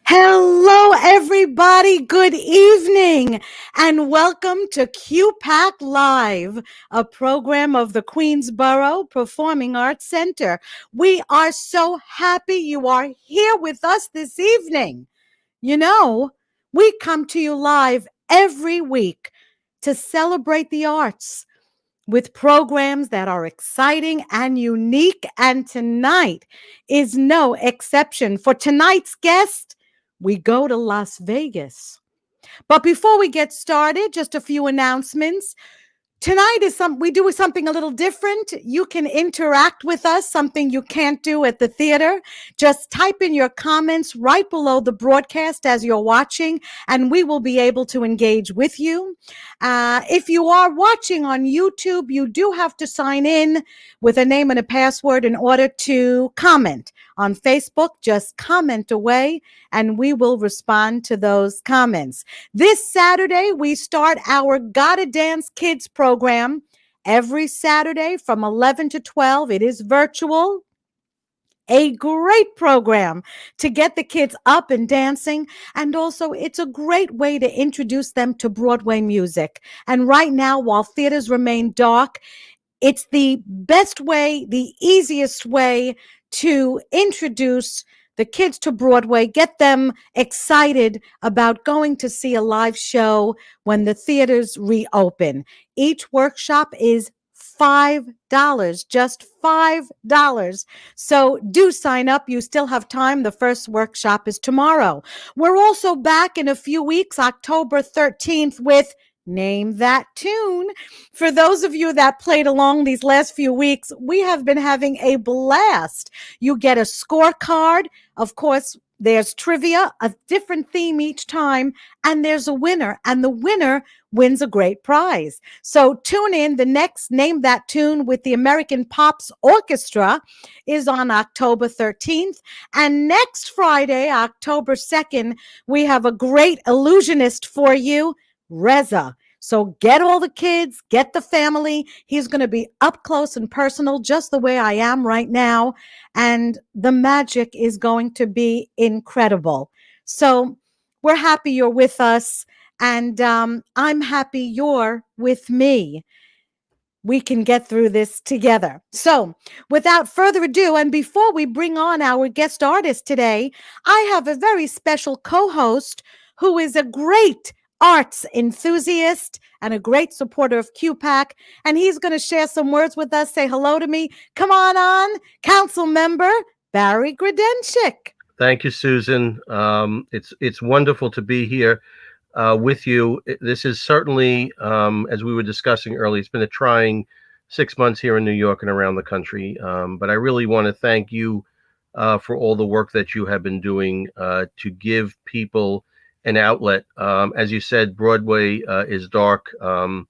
Hello, everybody. Good evening, and welcome to QPAC Live, a program of the Queensborough Performing Arts Center. We are so happy you are here with us this evening. You know, we come to you live every week to celebrate the arts with programs that are exciting and unique. And tonight is no exception. For tonight's guest, we go to Las Vegas. But before we get started, just a few announcements. Tonight is we do something a little different. You can interact with us, something you can't do at the theater. Just type in your comments right below the broadcast as you're watching, and we will be able to engage with you. If you are watching on YouTube, you do have to sign in with a name and a password in order to comment. On Facebook, just comment away, and we will respond to those comments. This Saturday, we start our Gotta Dance Kids program every Saturday from 11 to 12. It is virtual. A great program to get the kids up and dancing. And also, it's a great way to introduce them to Broadway music. And right now, while theaters remain dark, it's the best way, the easiest way to introduce the kids to Broadway, get them excited about going to see a live show when the theaters reopen. Each workshop is $5, just $5. So do sign up. You still have time. The first workshop is tomorrow. We're also back in a few weeks, October 13th, with Name That Tune. For those of you that played along these last few weeks, we have been having a blast. You get a scorecard. Of course, there's trivia, a different theme each time, and there's a winner, and the winner wins a great prize. So tune in. The next Name That Tune with the American Pops Orchestra is on October 13th. And next Friday, October 2nd, we have a great illusionist for you, Reza. So get all the kids, get the family. He's going to be up close and personal, just the way I am right now. And the magic is going to be incredible. So we're happy you're with us. And I'm happy you're with me. We can get through this together. So without further ado, and before we bring on our guest artist today, I have a very special co-host who is a great arts enthusiast and a great supporter of QPAC, and he's going to share some words with us. Say hello to me. Come on, Council Member Barry Grodenchik. Thank you, Susan. It's wonderful to be here with you. This is certainly, as we were discussing earlier, it's been a trying 6 months here in New York and around the country. But I really want to thank you for all the work that you have been doing to give people an outlet. As you said, Broadway is dark. The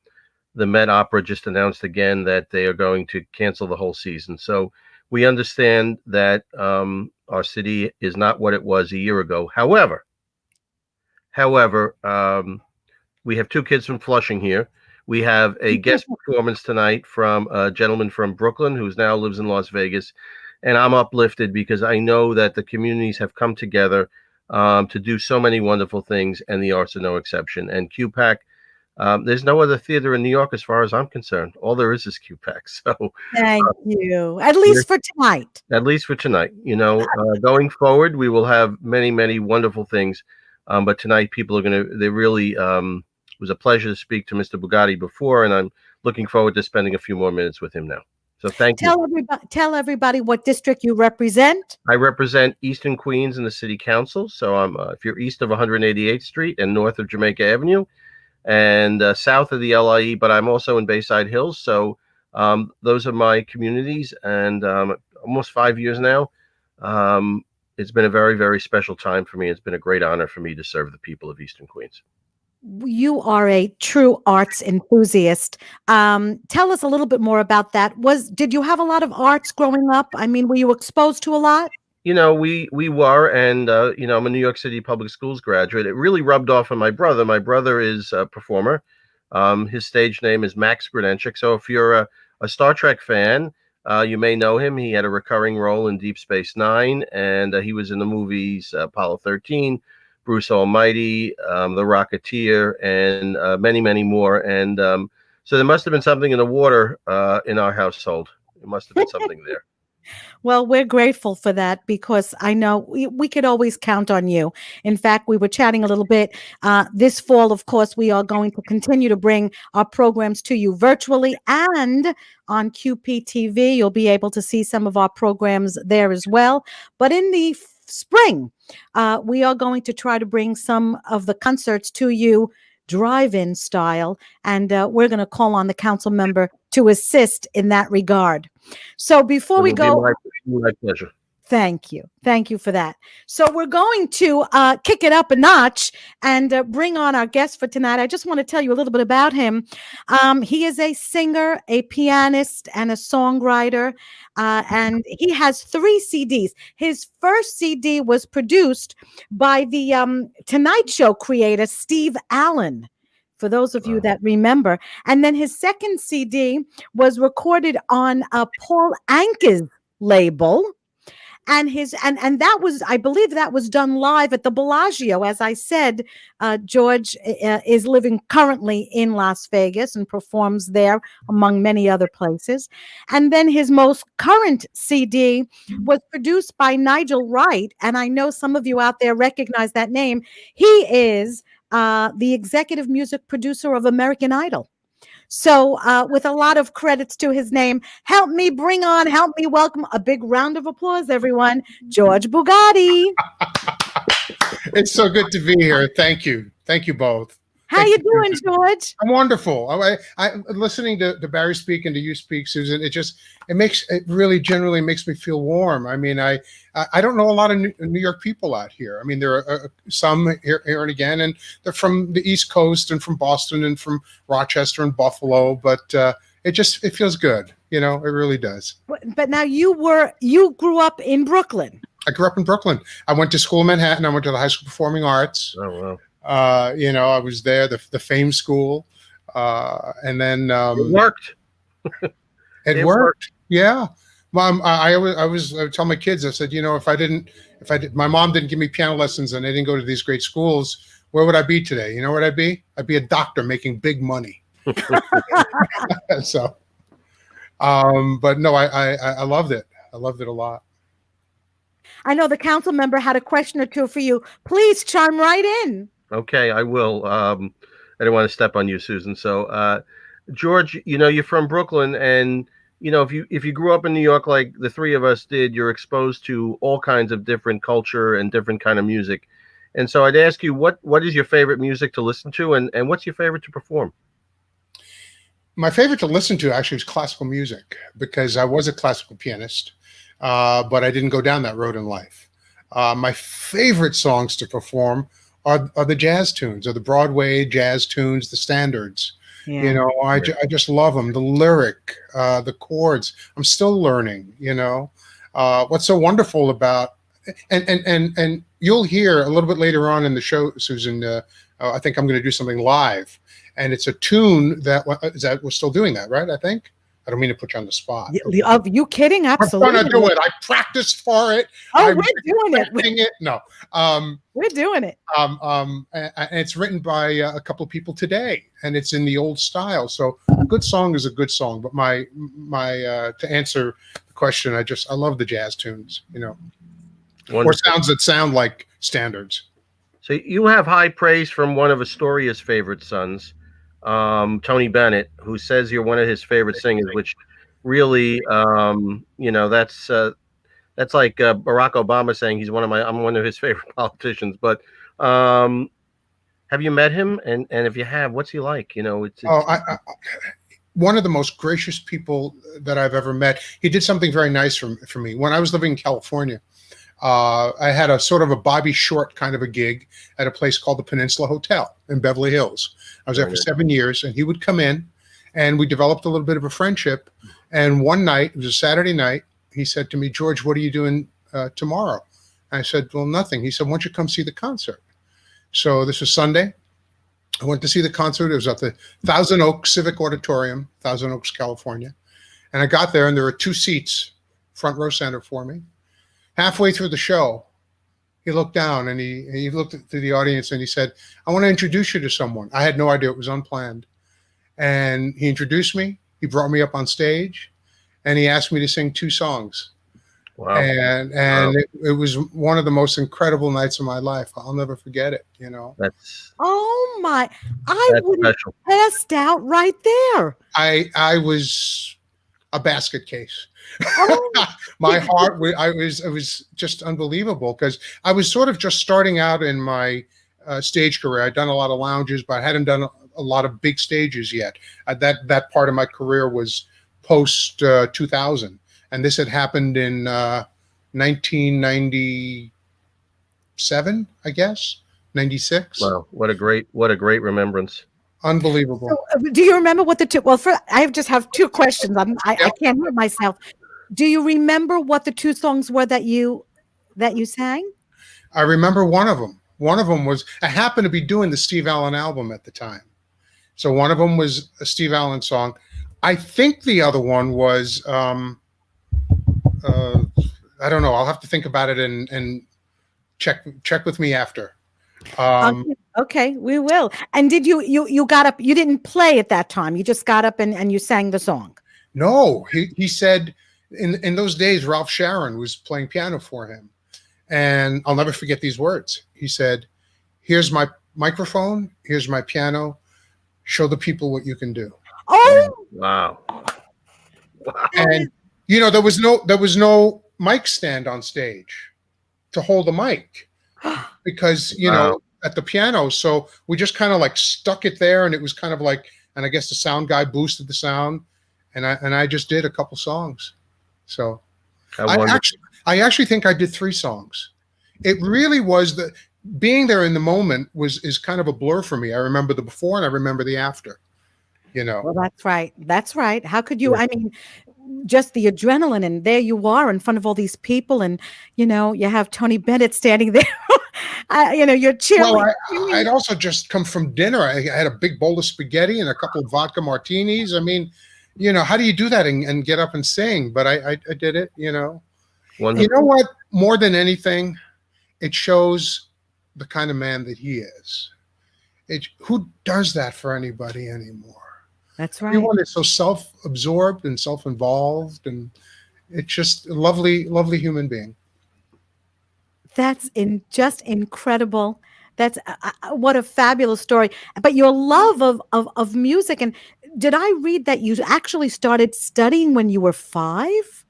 Met Opera just announced again that they are going to cancel the whole season. So we understand that our city is not what it was a year ago. However, we have two kids from Flushing here. We have a guest performance tonight from a gentleman from Brooklyn who now lives in Las Vegas. And I'm uplifted because I know that the communities have come together to do so many wonderful things, and the arts are no exception. And QPAC, there's no other theater in New York as far as I'm concerned. All there is QPAC. So thank you. At least for tonight. At least for tonight. You know, going forward, we will have many, many wonderful things. But tonight, people are they really, it was a pleasure to speak to Mr. Bugatti before, and I'm looking forward to spending a few more minutes with him now. So thank you. Tell everybody what district you represent. I represent Eastern Queens in the City Council. So I'm if you're east of 188th Street and north of Jamaica Avenue and south of the LIE, but I'm also in Bayside Hills. So those are my communities, and almost 5 years now. It's been a very, very special time for me. It's been a great honor for me to serve the people of Eastern Queens. You are a true arts enthusiast. Tell us a little bit more about that. Did you have a lot of arts growing up? I mean, were you exposed to a lot? You know, we were, and you know, I'm a New York City public schools graduate. It really rubbed off on my brother. My brother is a performer. His stage name is Max Grodenchik. So if you're a Star Trek fan, You may know him. He had a recurring role in Deep Space Nine, and he was in the movies Apollo 13, Bruce Almighty, The Rocketeer, and many, many more. And so there must have been something in the water in our household. There must have been something there. Well, we're grateful for that because I know we could always count on you. In fact, we were chatting a little bit. This fall, of course, we are going to continue to bring our programs to you virtually and on QPTV. You'll be able to see some of our programs there as well. But in the spring, we are going to try to bring some of the concerts to you drive-in style, and we're going to call on the council member to assist in that regard. So before we go, my pleasure. thank you. Thank you for that. So we're going to kick it up a notch and bring on our guest for tonight. I just want to tell you a little bit about him. He is a singer, a pianist, and a songwriter, and he has 3 CDs. His first CD was produced by the Tonight Show creator, Steve Allen, for those of you that remember. And then his second CD was recorded on Paul Anka's label. And that was, I believe, that was done live at the Bellagio. As I said, George is living currently in Las Vegas and performs there, among many other places. And then his most current CD was produced by Nigel Wright, and I know some of you out there recognize that name. He is the executive music producer of American Idol. So with a lot of credits to his name, help me welcome, a big round of applause, everyone, George Bugatti. It's so good to be here. Thank you. Thank you both. How you doing, George? I'm wonderful. I listening to Barry speak and to you speak, Susan. It really generally makes me feel warm. I mean, I don't know a lot of New York people out here. I mean, there are some here and again, and they're from the East Coast and from Boston and from Rochester and Buffalo. But it feels good. You know, it really does. But now you grew up in Brooklyn. I grew up in Brooklyn. I went to school in Manhattan. I went to the High School of Performing Arts. Oh wow. I was there, the Fame School, and then it worked. It worked. Yeah, Mom. I would tell my kids. I said, if my mom didn't give me piano lessons and I didn't go to these great schools, where would I be today? You know what I'd be? I'd be a doctor making big money. So, but no, I loved it. I loved it a lot. I know the council member had a question or two for you. Please chime right in. Okay, I will. I don't want to step on you, Susan. So, George, you're from Brooklyn, and if you grew up in New York like the three of us did, you're exposed to all kinds of different culture and different kind of music. And so, I'd ask you, what is your favorite music to listen to, and what's your favorite to perform? My favorite to listen to actually is classical music because I was a classical pianist, but I didn't go down that road in life. My favorite songs to perform are the jazz tunes, or the Broadway jazz tunes, the standards. Yeah. I just love them. The lyric, the chords. I'm still learning. What's so wonderful about, and you'll hear a little bit later on in the show, Susan. I think I'm going to do something live, and it's a tune that we're still doing that, right? I think. I don't mean to put you on the spot. Are you kidding? Absolutely. I'm going to do it. I practiced for it. Oh, we're doing it. No. We're doing it. And it's written by a couple of people today, and it's in the old style. So a good song is a good song. But my to answer the question, I love the jazz tunes, or sounds that sound like standards. So you have high praise from one of Astoria's favorite sons, Tony Bennett, who says you're one of his favorite singers, which really, that's like Barack Obama saying I'm one of his favorite politicians. But have you met him? And if you have, what's he like? One of the most gracious people that I've ever met. He did something very nice for me when I was living in California. I had a sort of a Bobby Short kind of a gig at a place called the Peninsula Hotel in Beverly Hills. I was there for 7 years, and he would come in, and we developed a little bit of a friendship. And one night, it was a Saturday night, he said to me, "George, what are you doing tomorrow?" I said, "Well, nothing." He said, "Why don't you come see the concert?" So this was Sunday. I went to see the concert. It was at the Thousand Oaks Civic Auditorium, Thousand Oaks, California. And I got there, and there were 2 seats, front row center for me. Halfway through the show, he looked down and he looked to the audience and he said, "I want to introduce you to someone." I had no idea, it was unplanned. And he introduced me. He brought me up on stage, and he asked me to sing 2 songs. Wow. And Wow. it was one of the most incredible nights of my life. I'll never forget it, you know. Oh my, I That's would have special. passed out right there. I was a basket case. Oh, My heart, it was just unbelievable, because I was sort of just starting out in my stage career. I'd done a lot of lounges, but I hadn't done a lot of big stages yet. That part of my career was post 2000, and this had happened in 1997, I guess, 96. Wow, what a great remembrance. Unbelievable. so, do you remember what the two? Well, I just have 2 questions. I can't hear myself. Do you remember what the 2 songs were that you sang? I remember one of them. One of them was, I happened to be doing the Steve Allen album at the time. So one of them was a Steve Allen song. I think the other one was, I don't know. I'll have to think about it and check with me after. Okay, we will. And did you got up? You didn't play at that time. You just got up and you sang the song. No, he said in those days, Ralph Sharon was playing piano for him. And I'll never forget these words. He said, "Here's my microphone. Here's my piano. Show the people what you can do." Oh, Wow. And you know, there was no mic stand on stage to hold the mic, because you know, at the piano. So we just kind of like stuck it there, and it was kind of like, and I guess the sound guy boosted the sound, and I just did a couple songs. So I actually think I did 3 songs. It really was being there in the moment is kind of a blur for me. I remember the before and I remember the after, you know. well, that's right. That's right. How could you? I mean, just the adrenaline, and there you are in front of all these people, and you know, you have Tony Bennett standing there. You know, you're cheering. Well, I'd also just come from dinner. I had a big bowl of spaghetti and a couple of vodka martinis. I mean, you know, how do you do that and get up and sing? But I did it, you know. Wonderful. You know what? More than anything, it shows the kind of man that he is. Who does that for anybody anymore? That's right. Everyone is so self-absorbed and self-involved, and it's just a lovely, lovely human being. That's just incredible. That's what a fabulous story. But your love of music, and did I read that you actually started studying when you were 5?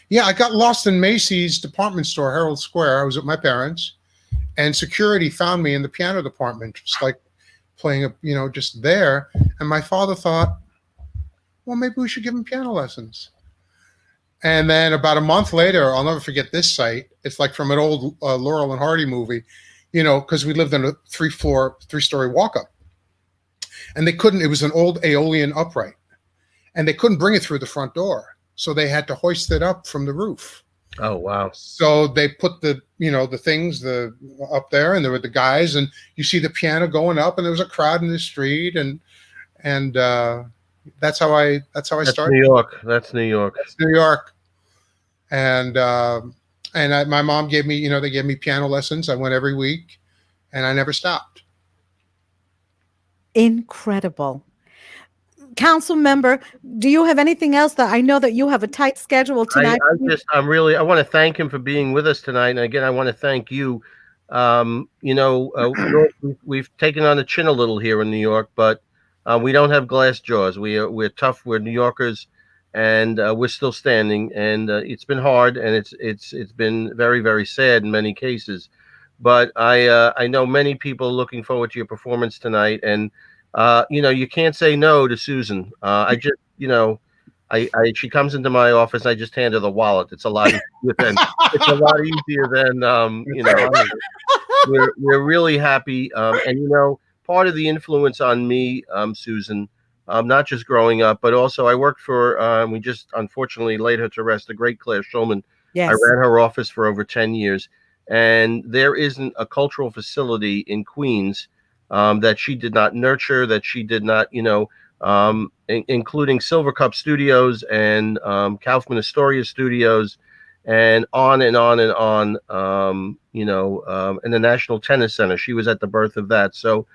Yeah, I got lost in Macy's department store, Herald Square. I was at my parents', and security found me in the piano department, just like playing, you know, just there. And my father thought, well, maybe we should give him piano lessons. And then about a month later, I'll never forget this sight. It's like from an old Laurel and Hardy movie, you know, because we lived in a 3-story walk-up. And they couldn't, it was an old Aeolian upright. And they couldn't bring it through the front door. So they had to hoist it up from the roof. Oh, wow. So they put the things up there, and there were the guys, and you see the piano going up, and there was a crowd in the street, and that's how I started. New York. That's New York. That's New York. And my mom gave me, they gave me piano lessons. I went every week, and I never stopped. Incredible. Council member, do you have anything else? That I know that you have a tight schedule tonight. I want to thank him for being with us tonight. And again, I want to thank you. We've taken on the chin a little here in New York, but we don't have glass jaws. We're tough. We're New Yorkers, and we're still standing. And it's been hard, and it's been very, very sad in many cases. But I know many people are looking forward to your performance tonight, and you can't say no to Susan. I just, she comes into my office, I just hand her the wallet. It's a lot easier than, we're really happy. And, part of the influence on me, Susan, not just growing up, but also I worked for, we just unfortunately laid her to rest, the great Claire Schulman. Yes. I ran her office for over 10 years. And there isn't a cultural facility in Queens that she did not nurture, that she did not, including Silver Cup Studios and Kaufman Astoria Studios, and on and on and on. And the National Tennis Center. She was at the birth of that. So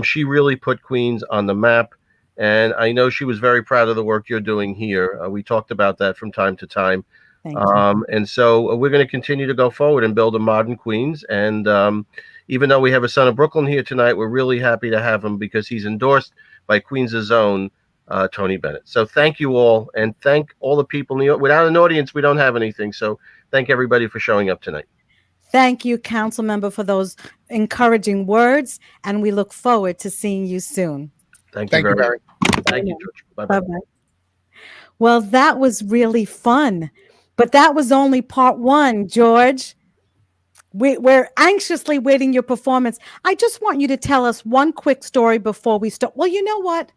she really put Queens on the map. And I know she was very proud of the work you're doing here. We talked about that from time to time. Thank you. And so we're going to continue to go forward and build a modern Queens. And even though we have a son of Brooklyn here tonight, we're really happy to have him because he's endorsed by Queens' own Tony Bennett. So thank you all, and thank all the people in New York. Without an audience, we don't have anything. So thank everybody for showing up tonight. Thank you, Council Member, for those encouraging words, and we look forward to seeing you soon. Thank you, Barry. Thank you, George. Bye-bye. Bye-bye. Well, that was really fun, but that was only part one, George. We're anxiously waiting your performance. I just want you to tell us one quick story before we start. Well, you know what?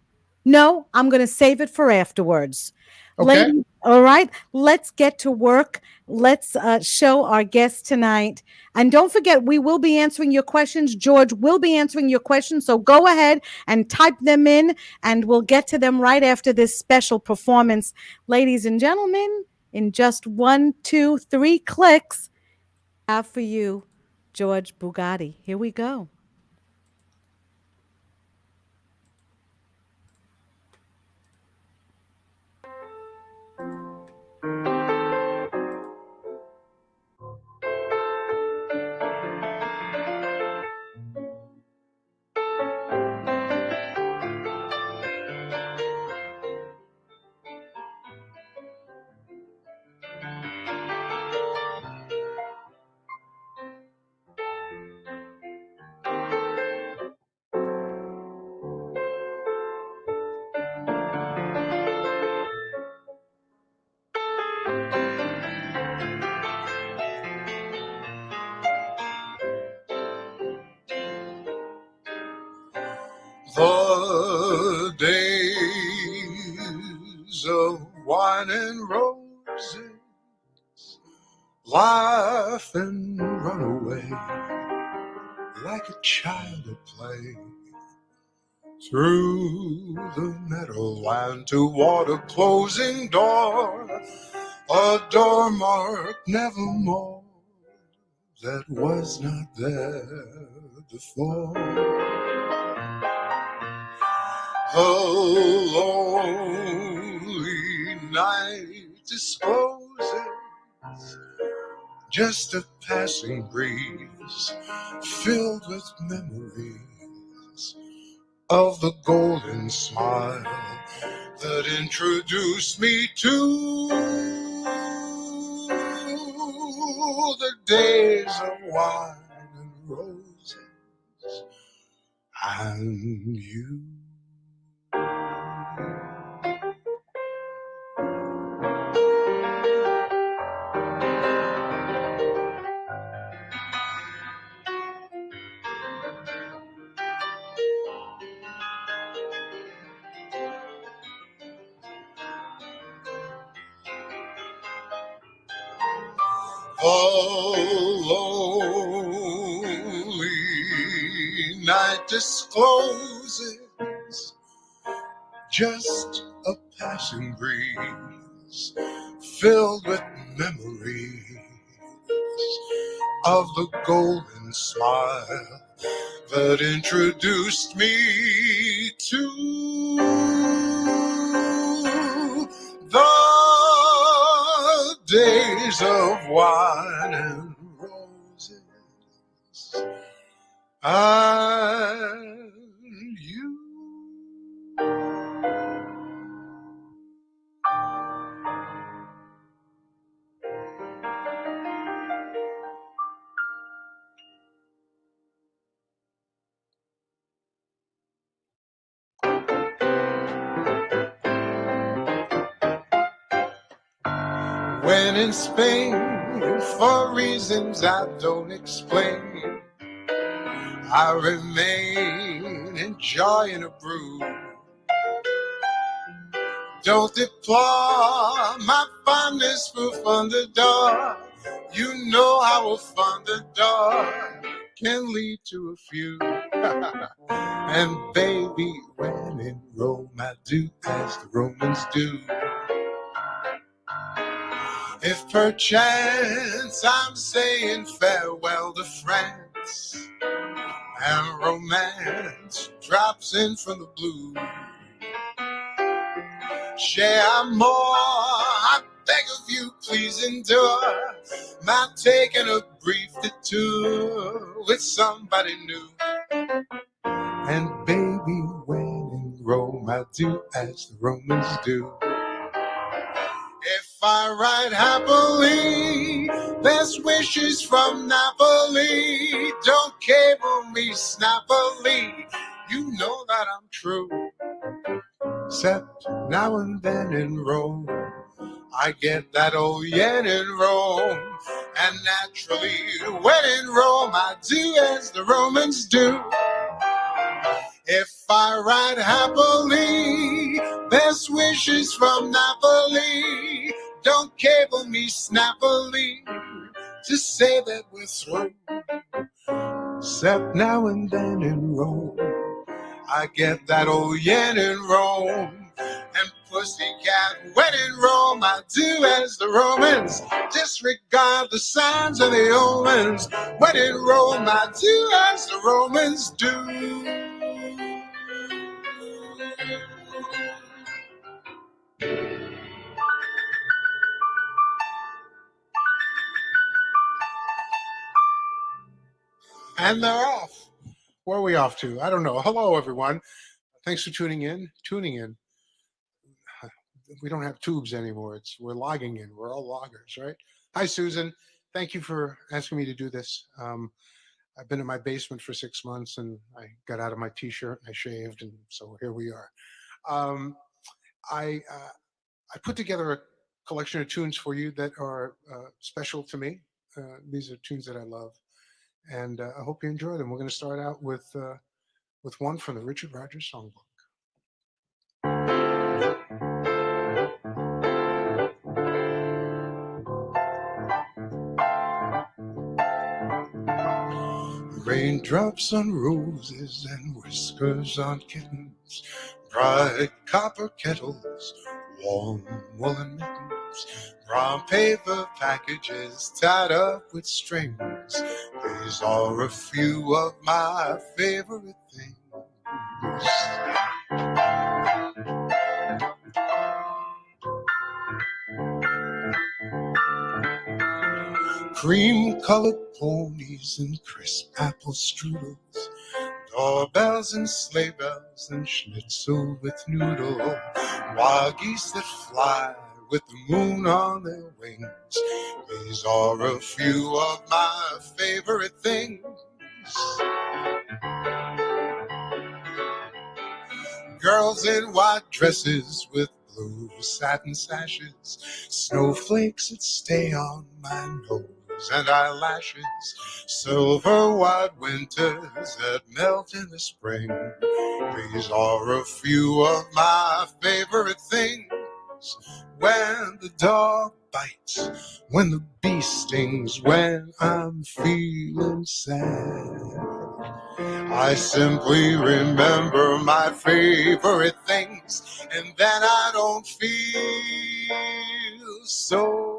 No, I'm going to save it for afterwards. Okay. Ladies, all right, let's get to work. Let's show our guests tonight. And don't forget, we will be answering your questions. George will be answering your questions. So go ahead and type them in, and we'll get to them right after this special performance. Ladies and gentlemen, in just 1, 2, 3 clicks, I have for you George Bugatti. Here we go. The days of wine and roses, laugh and run away like a child at play through the meadowland toward a closing door, a door marked nevermore that was not there before. The lonely night discloses just a passing breeze filled with memories of the golden smile that introduced me to the days of wine and roses and you. The lonely night discloses just a passing breeze filled with memories of the golden smile that introduced me to the days of wine and roses and you. When in Spain, for reasons I don't explain, I remain enjoying a brew. Don't deplore my fondness for Thunderdog. You know how a Thunderdog can lead to a few. And baby, when when in Rome, I do as the Romans do. If perchance I'm saying farewell to France, and romance drops in from the blue, share more, I beg of you, please endure my taking a brief detour with somebody new. And baby, when in Rome, I do as the Romans do. If I ride happily, best wishes from Napoli. Don't cable me snappily, you know that I'm true. Except now and then in Rome, I get that old yen in Rome. And naturally, when in Rome, I do as the Romans do. If I ride happily, best wishes from Napoli. Don't cable me snappily to say that we're through. Except now and then in Rome, I get that old yen in Rome. And pussycat, when in Rome, I do as the Romans. Disregard the signs and the omens. When in Rome, I do as the Romans do. And they're off. Where are we off to? I don't know. Hello, everyone. Thanks for tuning in. We don't have tubes anymore. We're logging in. We're all loggers, right? Hi, Susan. Thank you for asking me to do this. I've been in my basement for 6 months, and I got out of my T-shirt. I shaved, and so here we are. I put together a collection of tunes for you that are special to me. These are tunes that I love, and I hope you enjoy them. We're going to start out with one from the Richard Rodgers songbook. Raindrops on roses and whiskers on kittens, bright copper kettles, warm woolen mittens, brown paper packages tied up with strings. These are a few of my favorite things. Cream-colored ponies and crisp apple strudels, doorbells and sleigh bells and schnitzel with noodle, wild geese that fly with the moon on their wings. These are a few of my favorite things. Girls in white dresses with blue satin sashes, snowflakes that stay on my nose and eyelashes, silver white winters that melt in the spring. These are a few of my favorite things. When the dog bites, when the bee stings, when I'm feeling sad, I simply remember my favorite things, and then I don't feel so.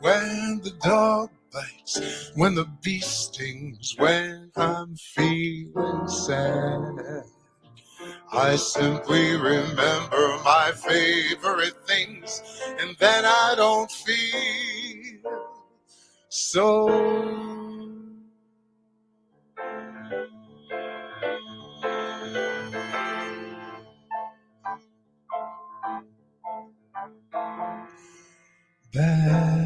When the dog bites, when the bee stings, when I'm feeling sad, I simply remember my favorite things, and then I don't feel so. Bad.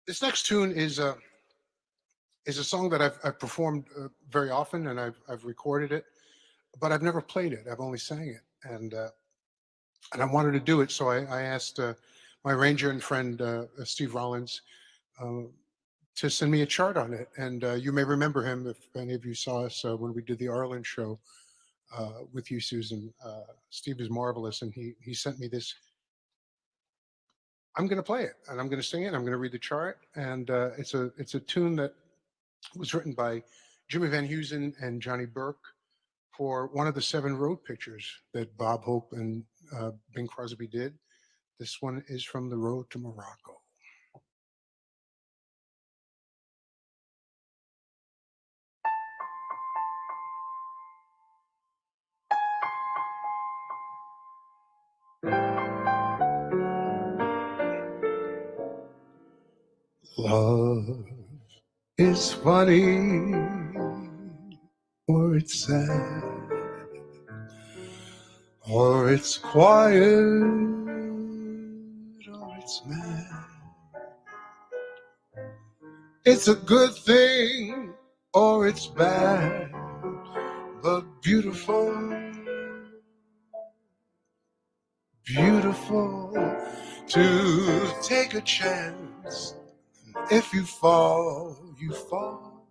This next tune is is a song that I've performed very often, and I've recorded it, but I've never played it. I've only sang it, and I wanted to do it, so I asked my arranger and friend Steve Rollins to send me a chart on it. And you may remember him if any of you saw us when we did the Arlen show with you, Susan. Steve is marvelous, and he sent me this. I'm going to play it, and I'm going to sing it. And I'm going to read the chart, and it's a tune that was written by Jimmy Van Heusen and Johnny Burke for one of the 7 road pictures that Bob Hope and Bing Crosby did. This one is from The Road to Morocco. Love is funny, or it's sad, or it's quiet, or it's mad. It's a good thing, or it's bad, but beautiful, beautiful to take a chance. If you fall, you fall.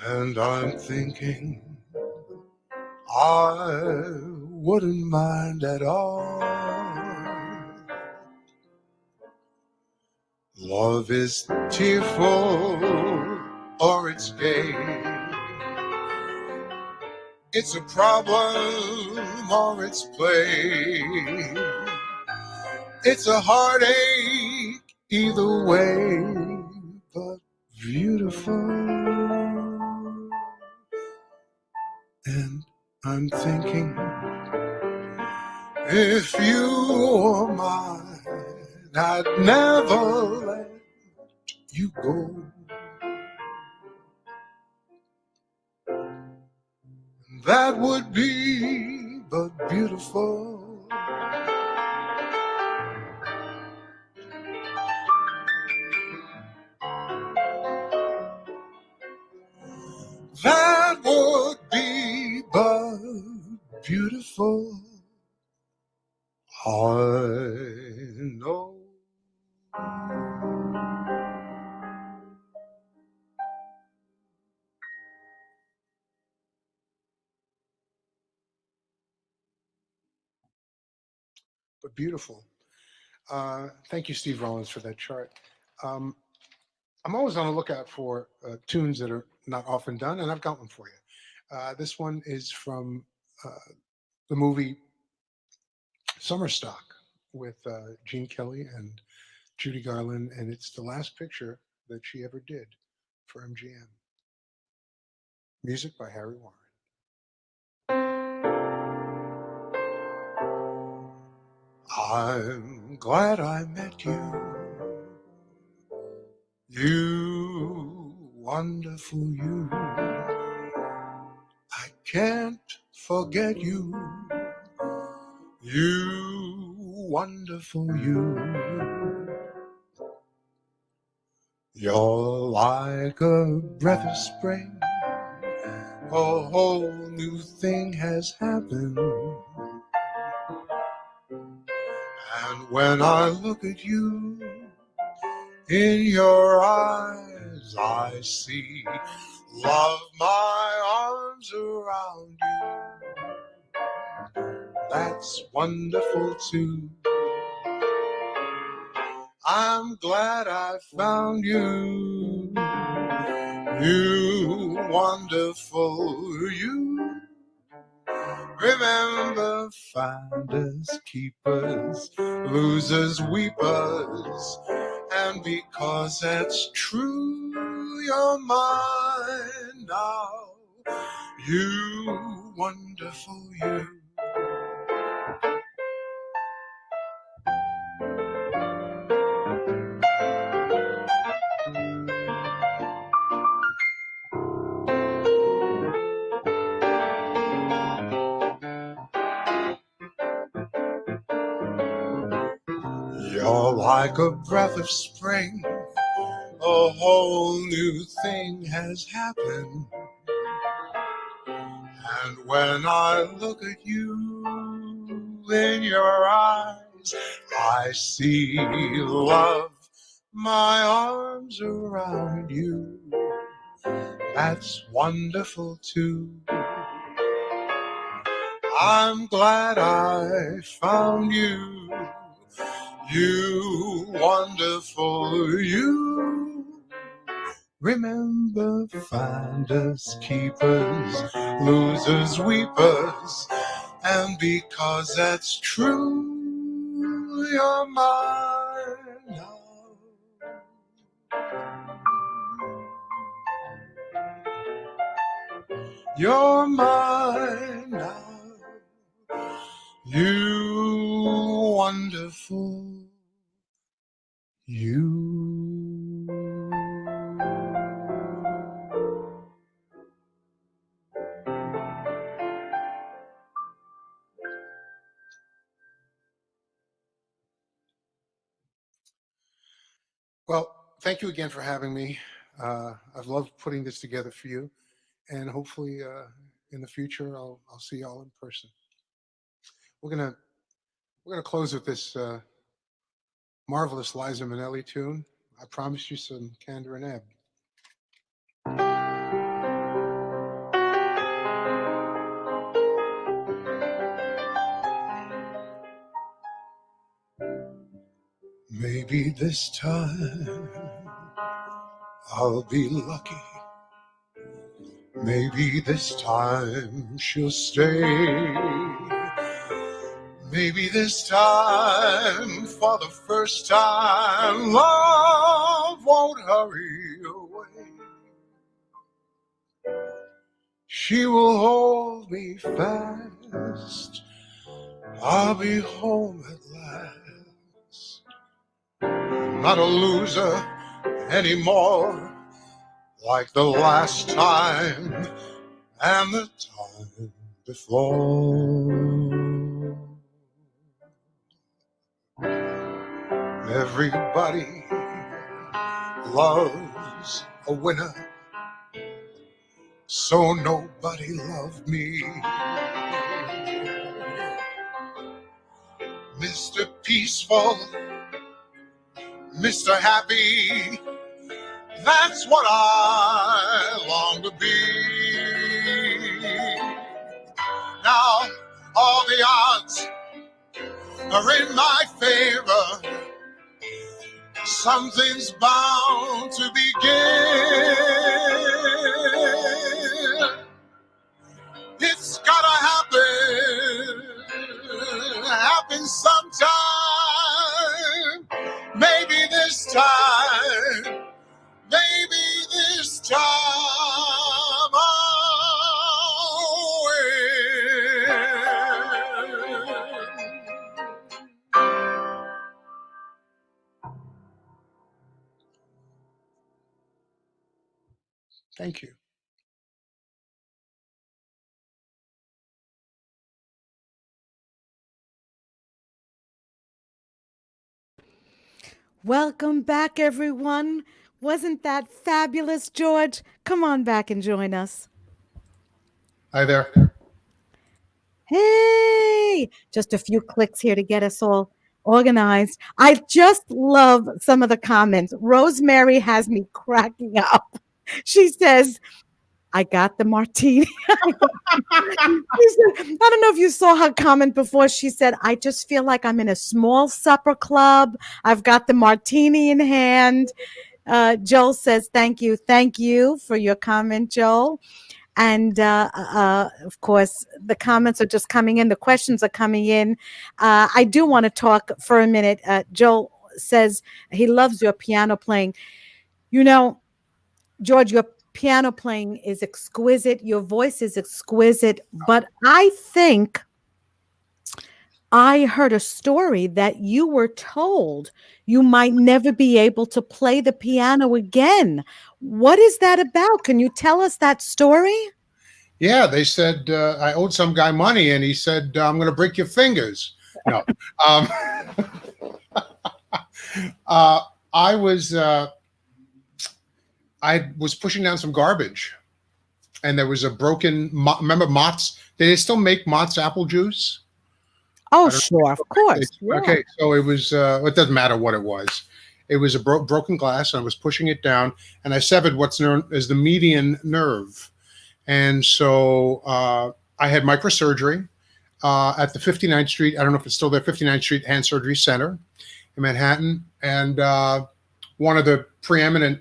And I'm thinking I wouldn't mind at all. Love is tearful, or it's gay. It's a problem, or it's play. It's a heartache either way, but beautiful. And I'm thinking, if you were mine, I'd never let you go. That would be but beautiful. That would be but beautiful. I know. But beautiful. Thank you, Steve Rollins, for that chart. I'm always on the lookout for tunes that are not often done, and I've got one for you. This one is from the movie Summer Stock with Gene Kelly and Judy Garland, and it's the last picture that she ever did for MGM. Music by Harry Warren. I'm glad I met you, you wonderful you. I can't forget you, you wonderful you. You're like a breath of spring, a whole new thing has happened. And when I look at you, in your eyes I see love, my arms around you. That's wonderful too. I'm glad I found you, you wonderful you. Remember, finders, keepers, losers, weepers, and because that's true, you're mine now, you wonderful you. You're like a breath of spring, a whole new thing has happened. And when I look at you in your eyes, I see love, my arms around you. That's wonderful too. I'm glad I found you, you wonderful you. Remember, finders, keepers, losers, weepers, and because that's true, you're mine now. You're mine now, you wonderful you. Well, thank you again for having me. I've loved putting this together for you, and hopefully in the future I'll see y'all in person. We're gonna close with this marvelous Liza Minnelli tune. I promised you some Kander and Ebb. Maybe this time I'll be lucky. Maybe this time she'll stay. Maybe this time, for the first time, love won't hurry away. She will hold me fast. I'll be home at last. Not a loser anymore, like the last time and the time before. Everybody loves a winner, so nobody loved me. Mr. Peaceful, Mr. Happy, that's what I long to be. Now, all the odds are in my favor. Something's bound to begin. It's gotta happen sometime. Maybe this time I'll win. Thank you. Welcome back, everyone. Wasn't that fabulous, George? Come on back and join us. Hi there. Hey, just a few clicks here to get us all organized. I just love some of the comments. Rosemary has me cracking up. She says, I got the martini. I don't know if you saw her comment before. She said, I just feel like I'm in a small supper club. I've got the martini in hand. Joel says, thank you. Thank you for your comment, Joel. And of course, the comments are just coming in. The questions are coming in. I do want to talk for a minute. Joel says he loves your piano playing. You know, George, your piano playing is exquisite. Your voice is exquisite. But I think I heard a story that you were told you might never be able to play the piano again. What is that about? Can you tell us that story? Yeah, they said I owed some guy money, and he said, I'm going to break your fingers. No. I was I was pushing down some garbage, and there was a broken. Remember Mott's? Do they still make Mott's apple juice? Oh, sure, of course. Yeah. Okay, so it was. It doesn't matter what it was. It was a broken glass, and I was pushing it down, and I severed what's known as the median nerve, and so I had microsurgery at the 59th Street. I don't know if it's still there. 59th Street Hand Surgery Center in Manhattan, and one of the preeminent,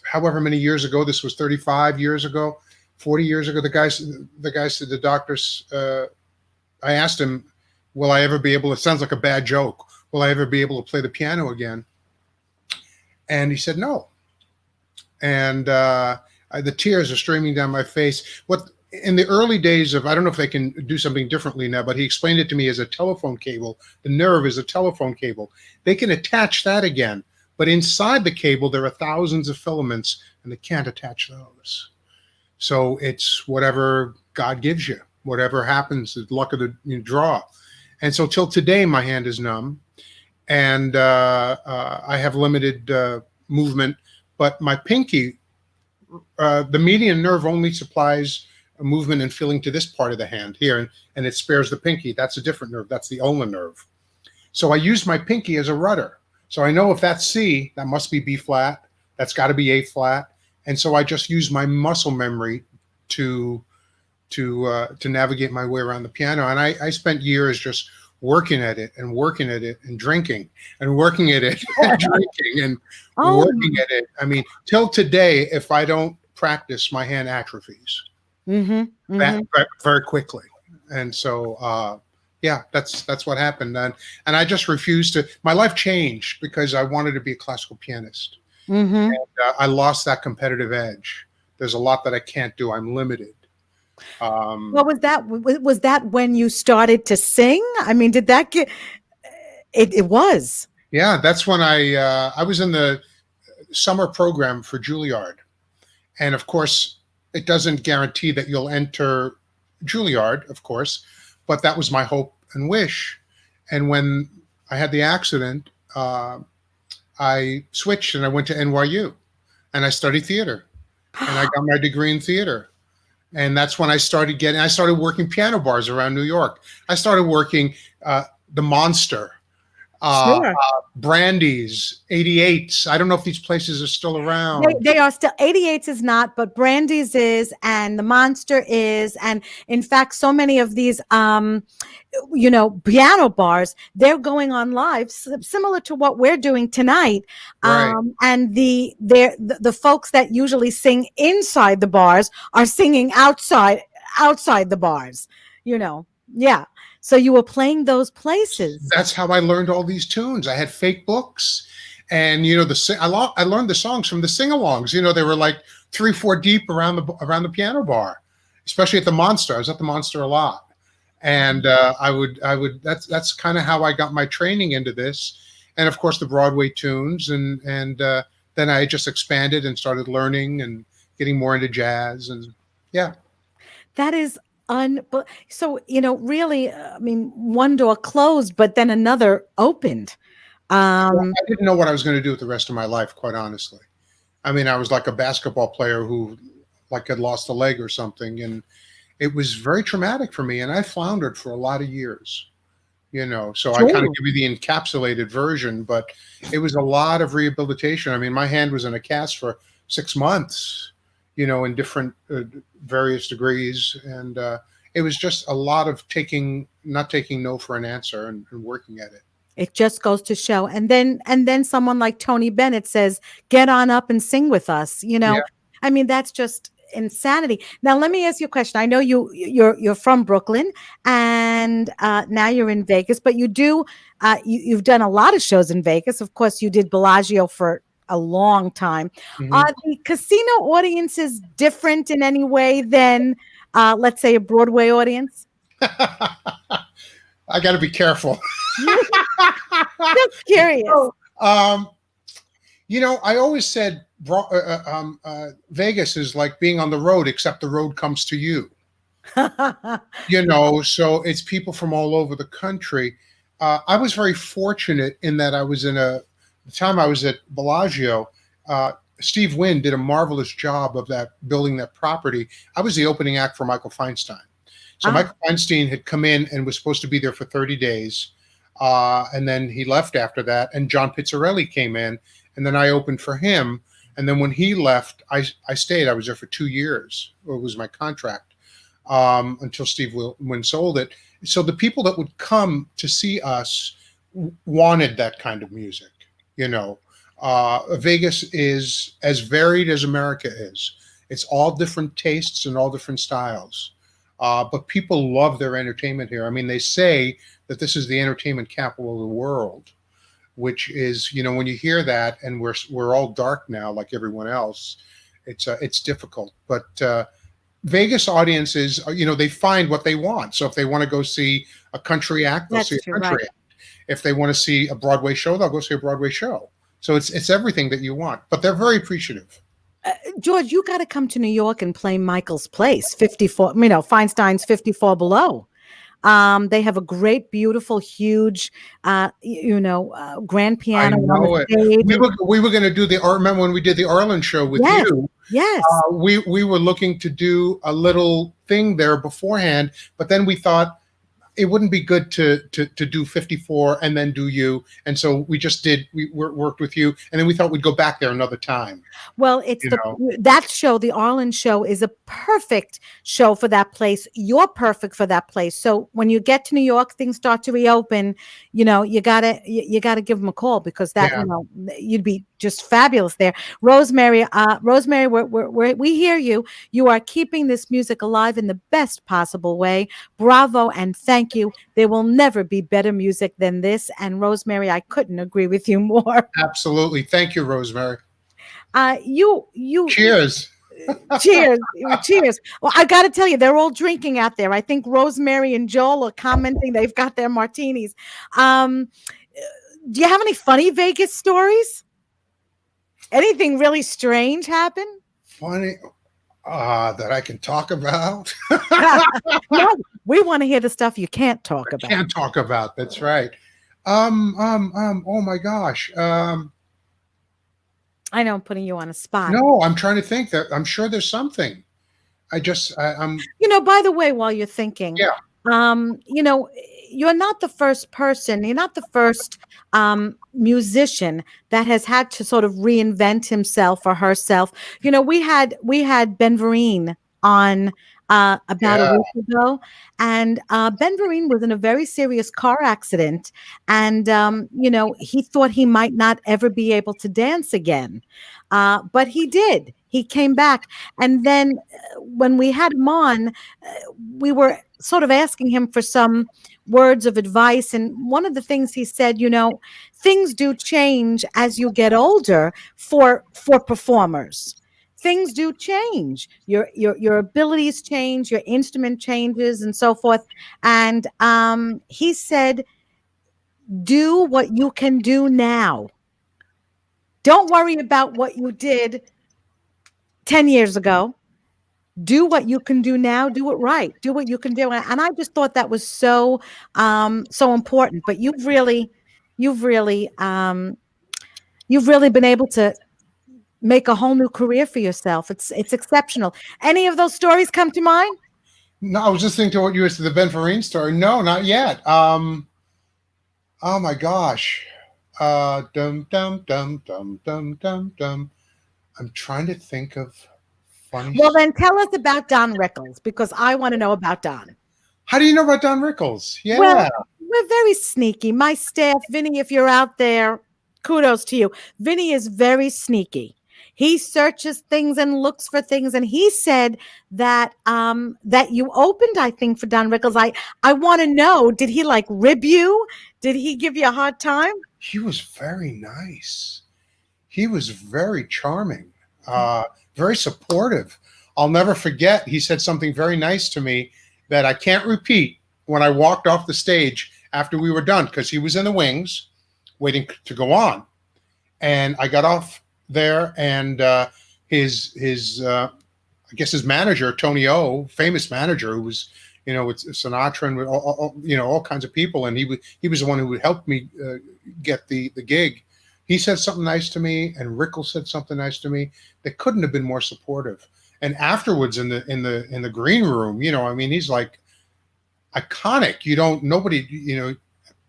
however many years ago, this was 35 years ago, 40 years ago, the guy said, the doctors, I asked him, will I ever be able, it sounds like a bad joke, will I ever be able to play the piano again? And he said, no. And the tears are streaming down my face. What in the early days of, I don't know if they can do something differently now, but he explained it to me as a telephone cable. The nerve is a telephone cable. They can attach that again, but inside the cable, there are thousands of filaments and they can't attach those. So it's whatever God gives you, whatever happens, the luck of the draw. And so till today, my hand is numb and I have limited movement, but my pinky, the median nerve only supplies a movement and feeling to this part of the hand here, and it spares the pinky. That's a different nerve. That's the ulnar nerve. So I use my pinky as a rudder. So I know if that's C, that must be B flat. That's got to be A flat. And so I just use my muscle memory to navigate my way around the piano. And I spent years just working at it and working at it and drinking and working at it and drinking and working at it. I mean, till today, if I don't practice, my hand atrophies very quickly. And so, yeah, that's what happened. And I just refused to, my life changed because I wanted to be a classical pianist. And I lost that competitive edge. There's a lot that I can't do. I'm limited. What was that? Was that when you started to sing? I mean, did that get, it was. Yeah, that's when I was in the summer program for Juilliard. And of course, it doesn't guarantee that you'll enter Juilliard, of course, but that was my hope and wish. And when I had the accident, I switched and I went to NYU and I studied theater and I got my degree in theater. And that's when I started working piano bars around New York. I started working the Monster, Brandy's, 88's. I don't know if these places are still around. They are still. 88's is not, but Brandy's is, and the Monster is, and in fact, so many of these, piano bars, they're going on live, similar to what we're doing tonight. Right. And the folks that usually sing inside the bars are singing outside the bars. Yeah. So you were playing those places. That's how I learned all these tunes. I had fake books, and I learned the songs from the sing-alongs. They were like 3-4 deep around the piano bar, especially at the Monster. I was at the Monster a lot, and I would. That's kind of how I got my training into this, and of course the Broadway tunes, and then I just expanded and started learning and getting more into jazz, and yeah. That is. So, really, I mean, one door closed, but then another opened. I didn't know what I was going to do with the rest of my life, quite honestly. I mean, I was like a basketball player who had lost a leg or something. And it was very traumatic for me. And I floundered for a lot of years, so sure. I kind of give you the encapsulated version, but it was a lot of rehabilitation. I mean, my hand was in a cast for 6 months. In different various degrees. And it was just a lot of not taking no for an answer and working at it. It just goes to show. And then someone like Tony Bennett says, get on up and sing with us. Yeah. I mean, that's just insanity. Now, let me ask you a question. I know you're from Brooklyn and now you're in Vegas, but you've done a lot of shows in Vegas. Of course, you did Bellagio for a long time. Are the casino audiences different in any way than, let's say, a Broadway audience? I got to be careful. Just curious. I always said Vegas is like being on the road, except the road comes to you. So it's people from all over the country. I was very fortunate in that I was the time I was at Bellagio, Steve Wynn did a marvelous job of that, building that property. I was the opening act for Michael Feinstein. So Michael Feinstein had come in and was supposed to be there for 30 days. And then he left after that. And John Pizzarelli came in, and then I opened for him. And then when he left, I stayed. I was there for 2 years. It was my contract until Steve Wynn sold it. So the people that would come to see us wanted that kind of music. Vegas is as varied as America is. It's all different tastes and all different styles. But people love their entertainment here. I mean, they say that this is the entertainment capital of the world, which is, when you hear that, and we're all dark now, like everyone else, it's difficult. But Vegas audiences, they find what they want. So if they want to go see a country act, they'll see a country act. If they want to see a Broadway show, they'll go see a Broadway show. So it's everything that you want. But they're very appreciative. George, you got to come to New York and play Michael's Place, 54, Feinstein's 54 Below. They have a great, beautiful, huge, grand piano. I know on the stage. We were going to do remember when we did the Arlen show with you? Yes. We were looking to do a little thing there beforehand, but then we thought it wouldn't be good to do 54 and then do you. And so we just worked with you. And then we thought we'd go back there another time. Well, that show, the Arlen show, is a perfect show for that place. You're perfect for that place. So when you get to New York, things start to reopen, you gotta give them a call, because you'd be just fabulous there. Rosemary, we hear you. You are keeping this music alive in the best possible way. Bravo and thank you. There will never be better music than this. And Rosemary, I couldn't agree with you more. Absolutely. Thank you, Rosemary. Cheers. Cheers. Well, I got to tell you, they're all drinking out there. I think Rosemary and Joel are commenting. They've got their martinis. Do you have any funny Vegas stories? Anything really strange happen? Funny that I can talk about? No, we want to hear the stuff you can't talk about. Can't talk about. That's right. Oh my gosh. I know I'm putting you on a spot. No, I'm trying to think. That I'm sure there's something. I'm. By the way, while you're thinking, you're not the first person. You're not the first musician that has had to sort of reinvent himself or herself. We had Ben Vereen on about a week ago, and Ben Vereen was in a very serious car accident, and he thought he might not ever be able to dance again, but he did. He came back, and then when we had him on, we were sort of asking him for some words of advice, and one of the things he said, things do change as you get older for performers. Things do change. Your abilities change, your instrument changes, and so forth. And he said, do what you can do now. Don't worry about what you did 10 years ago. Do what you can do now. Do it right. Do what you can do. And I just thought that was so important. But you've really been able to make a whole new career for yourself. It's exceptional. Any of those stories come to mind? No, I was just thinking what you said, the Ben Vereen story. No, not yet. Oh my gosh. Dum dum dum dum dum dum dum. I'm trying to think of funny. Well, then tell us about Don Rickles, because I want to know about Don. How do you know about Don Rickles? Yeah. Well, we're very sneaky. My staff, Vinny, if you're out there, kudos to you. Vinny is very sneaky. He searches things and looks for things. And he said that that you opened, I think, for Don Rickles. I want to know, did he rib you? Did he give you a hard time? He was very nice. He was very charming, very supportive. I'll never forget, he said something very nice to me that I can't repeat when I walked off the stage after we were done, because he was in the wings waiting to go on. And I got off there, and his I guess his manager, Tony O, famous manager, who was with Sinatra and with all kinds of people, and he was the one who would help me get the gig. He said something nice to me, and Rickle said something nice to me. They couldn't have been more supportive. And afterwards, in the green room, I mean, he's like iconic. Nobody.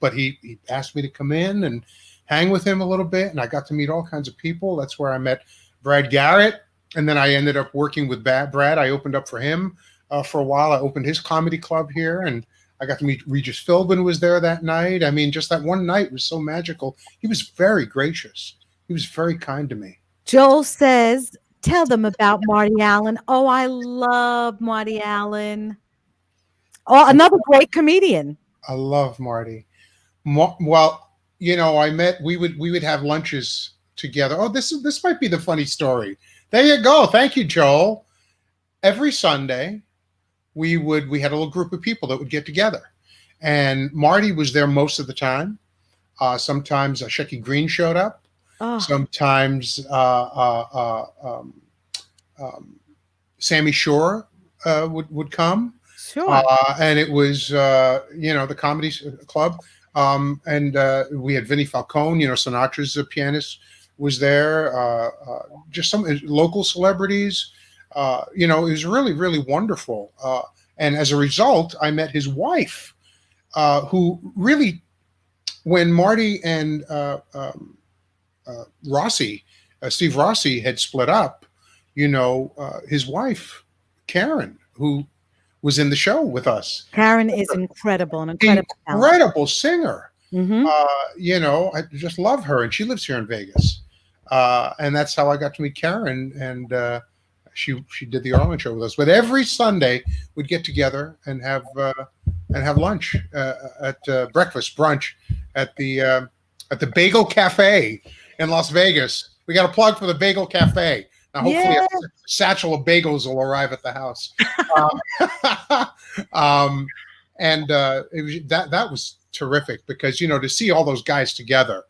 But he asked me to come in and hang with him a little bit, and I got to meet all kinds of people. That's where I met Brad Garrett, and then I ended up working with Brad. I opened up for him for a while. I opened his comedy club here, and I got to meet Regis Philbin was there that night. I mean, just that one night was so magical. He was very gracious. He was very kind to me. Joel says, tell them about Marty Allen. Oh, I love Marty Allen. Oh, another great comedian. I love Marty. Well, we would have lunches together. Oh, this might be the funny story. There you go. Thank you, Joel. Every Sunday, we had a little group of people that would get together, and Marty was there most of the time. Sometimes Shecky Green showed up. Oh. Sometimes Sammy Shore would come. Sure. And it was the comedy club. And we had Vinnie Falcone, Sinatra's pianist was there. Just some local celebrities. It was really, really wonderful. And as a result, I met his wife, who really, when Marty and Steve Rossi had split up, his wife, Karen, who was in the show with us. Karen is incredible, an incredible singer. Mm-hmm. I just love her, and she lives here in Vegas. And that's how I got to meet Karen, and she did the Arlen show with us. But every Sunday we'd get together and have lunch at brunch at the Bagel Cafe in Las Vegas. We got a plug for the Bagel Cafe. Now, hopefully, a satchel of bagels will arrive at the house. And it was, that was terrific because to see all those guys together,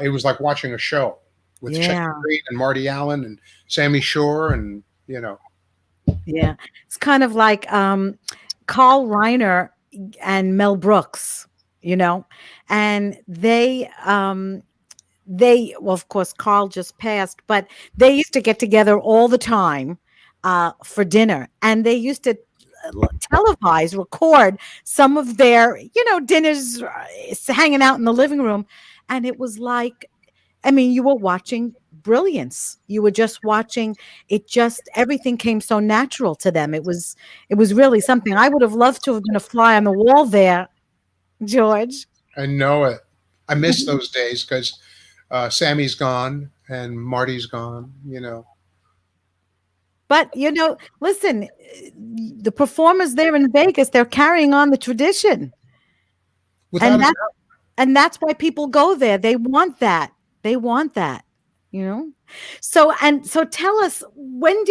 it was like watching a show with Shecky Green and Marty Allen and Sammy Shore, and Yeah, it's kind of like Carl Reiner and Mel Brooks, and well, of course, Carl just passed, but they used to get together all the time for dinner, and they used to record some of their, dinners, hanging out in the living room. And it was like, you were watching brilliance. You were just watching it. Everything came so natural to them. It was really something. I would have loved to have been a fly on the wall there, George. I know it. I miss those days because Sammy's gone and Marty's gone, But, listen, the performers there in Vegas, they're carrying on the tradition. And that's why people go there. They want that. So tell us, when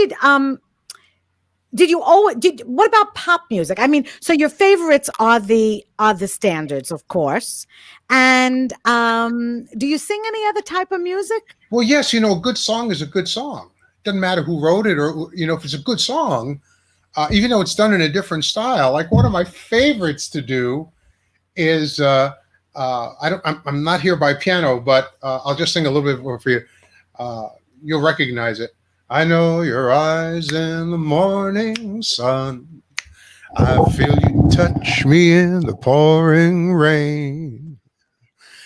what about pop music? So your favorites are the standards, of course. And do you sing any other type of music? Well, yes, a good song is a good song. Doesn't matter who wrote it, or if it's a good song, even though it's done in a different style. Like one of my favorites to do is I'm not here by piano, but I'll just sing a little bit more for you. You'll recognize it. I know your eyes in the morning sun. I feel you touch me in the pouring rain.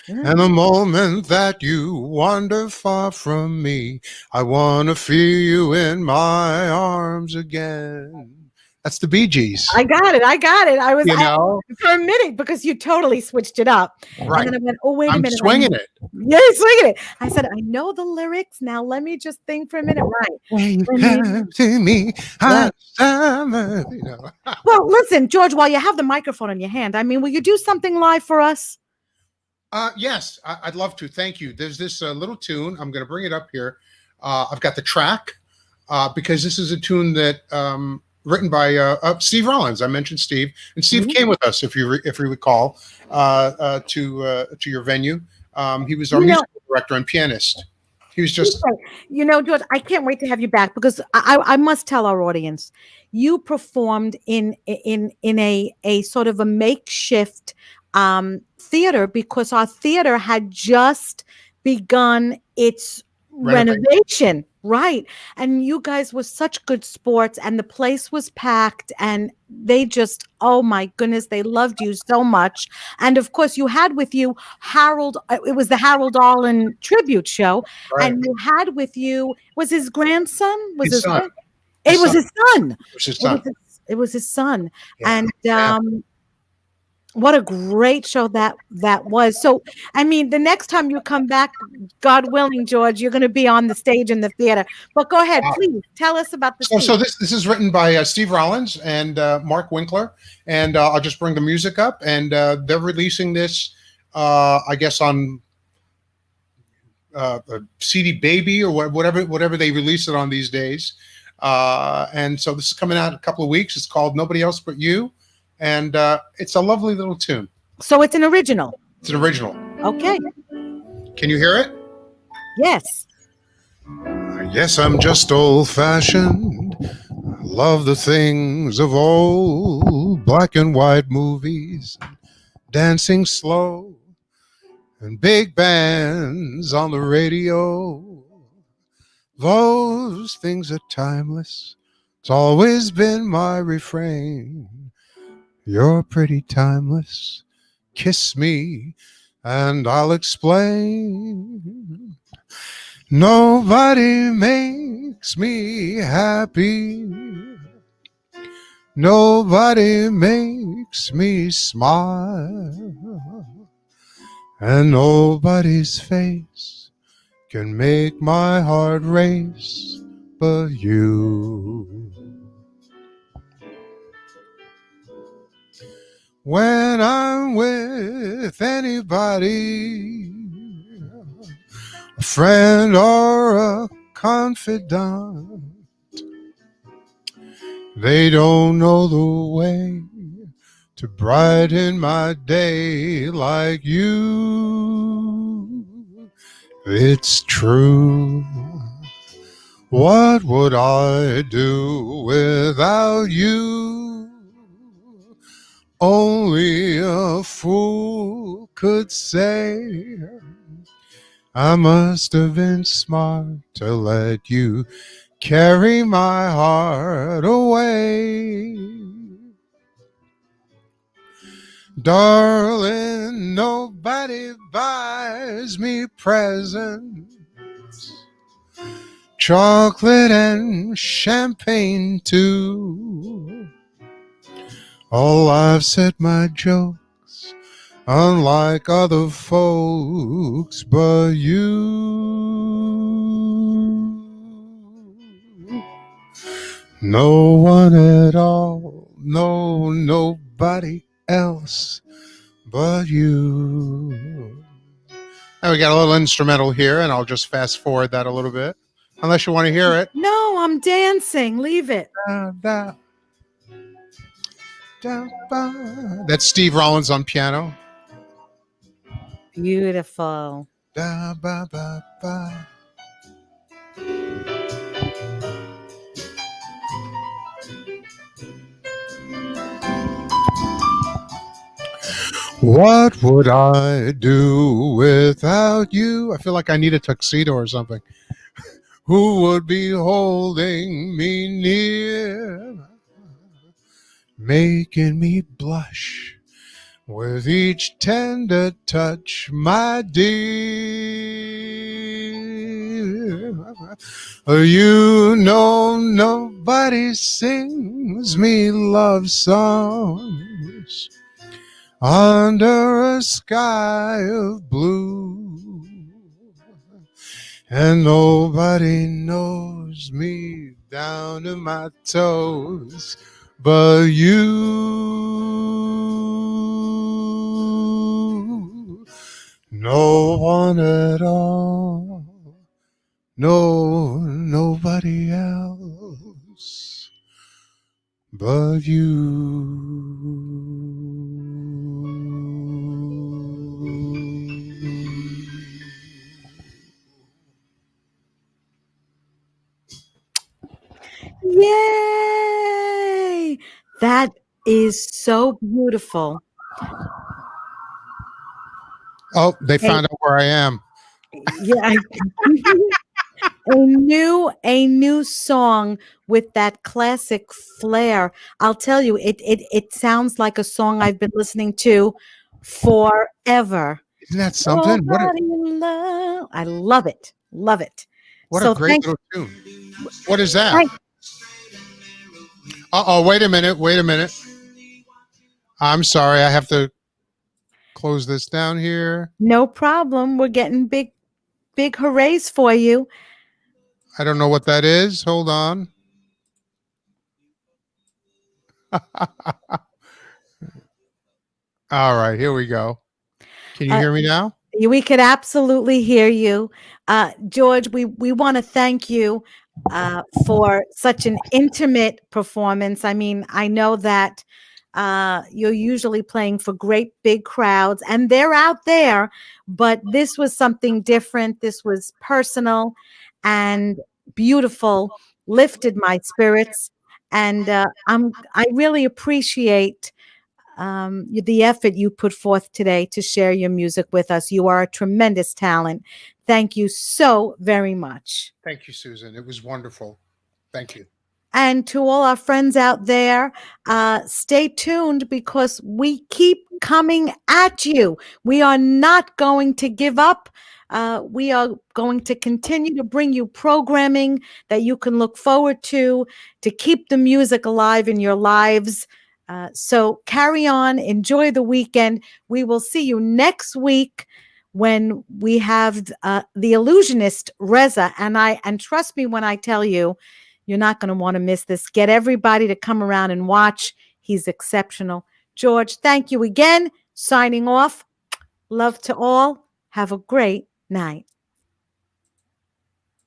And the moment that you wander far from me, I want to feel you in my arms again. That's the Bee Gees. I got it. I was for a minute because you totally switched it up. Right. And then I went, oh, wait a minute. I'm swinging it. Yeah, swinging it. I said, I know the lyrics. Now let me just think for a minute. Right. When you come to me, Well, listen, George, while you have the microphone in your hand, will you do something live for us? Yes, I'd love to. Thank you. There's this little tune. I'm going to bring it up here. I've got the track because this is a tune that written by Steve Rollins. I mentioned Steve, and Steve came with us, if you recall, to your venue. He was our musical director and pianist. He was just, George, I can't wait to have you back because I must tell our audience, you performed in a sort of a makeshift theater because our theater had just begun its renovation. Right. And you guys were such good sports, and the place was packed, and they just, oh my goodness, they loved you so much. And of course, you had with you Harold, it was the Harold Arlen tribute show. Right. And you had with you, was his grandson? Was His son. It was his son. It was his son. It was his son. Yeah. And what a great show that was. So, I mean, the next time you come back, God willing, George, you're going to be on the stage in the theater. But go ahead, please tell us about the So this is written by Steve Rollins and Mark Winkler, and I'll just bring the music up. And they're releasing this, I guess, on a CD Baby or whatever they release it on these days. And so this is coming out in a couple of weeks. It's called Nobody Else But You. And it's a lovely little tune. So it's an original. It's an original. Okay. Can you hear it? Yes. I guess I'm just old-fashioned. I love the things of old, black and white movies, dancing slow, and big bands on the radio. Those things are timeless. It's always been my refrain. You're pretty timeless. Kiss me and I'll explain. Nobody makes me happy. Nobody makes me smile. And nobody's face can make my heart race but you. When I'm with anybody, a friend or a confidant, they don't know the way to brighten my day like you. It's true. What would I do without you? Only a fool could say. I must have been smart to let you carry my heart away. Darling, nobody buys me presents, chocolate and champagne too. All I've said my jokes, unlike other folks, but you. No one at all, no, nobody else but you. And we got a little instrumental here, and I'll just fast forward that a little bit, unless you want to hear it. No, I'm dancing. Leave it. That's Steve Rollins on piano. Beautiful. Da, ba, ba, ba. What would I do without you? I feel like I need a tuxedo or something. Who would be holding me near, making me blush with each tender touch, my dear? You know nobody sings me love songs under a sky of blue, and nobody knows me down to my toes but you. No one at all, no, nobody else but you. Yay! That is so beautiful. Oh, they found out where I am. Yeah. A new song with that classic flair. I'll tell you, it sounds like a song I've been listening to forever. Isn't that something? Nobody in love. I love it. Love it. What a So great little tune. What is that? thank Uh-oh, wait a minute. Wait a minute. I'm sorry. I have to close this down here. no problem. We're getting big hoorays for you. I don't know what that is. Hold on. All right, here we go. Can you Uh, hear me now? We could absolutely hear you. George, we want to thank you for such an intimate performance. I mean, I know that you're usually playing for great big crowds, and they're out there, but this was something different. This was personal and beautiful, lifted my spirits, and I really appreciate the effort you put forth today to share your music with us. You are a tremendous talent. Thank you so very much. Thank you, Susan. It was wonderful. Thank you. And to all our friends out there, stay tuned because we keep coming at you. We are not going to give up. We are going to continue to bring you programming that you can look forward to keep the music alive in your lives. So carry on, enjoy the weekend. We will see you next week when we have the illusionist Reza. And trust me when I tell you, you're not going to want to miss this. Get everybody to come around and watch. He's exceptional. George, thank you again. Signing off. Love to all. Have a great night.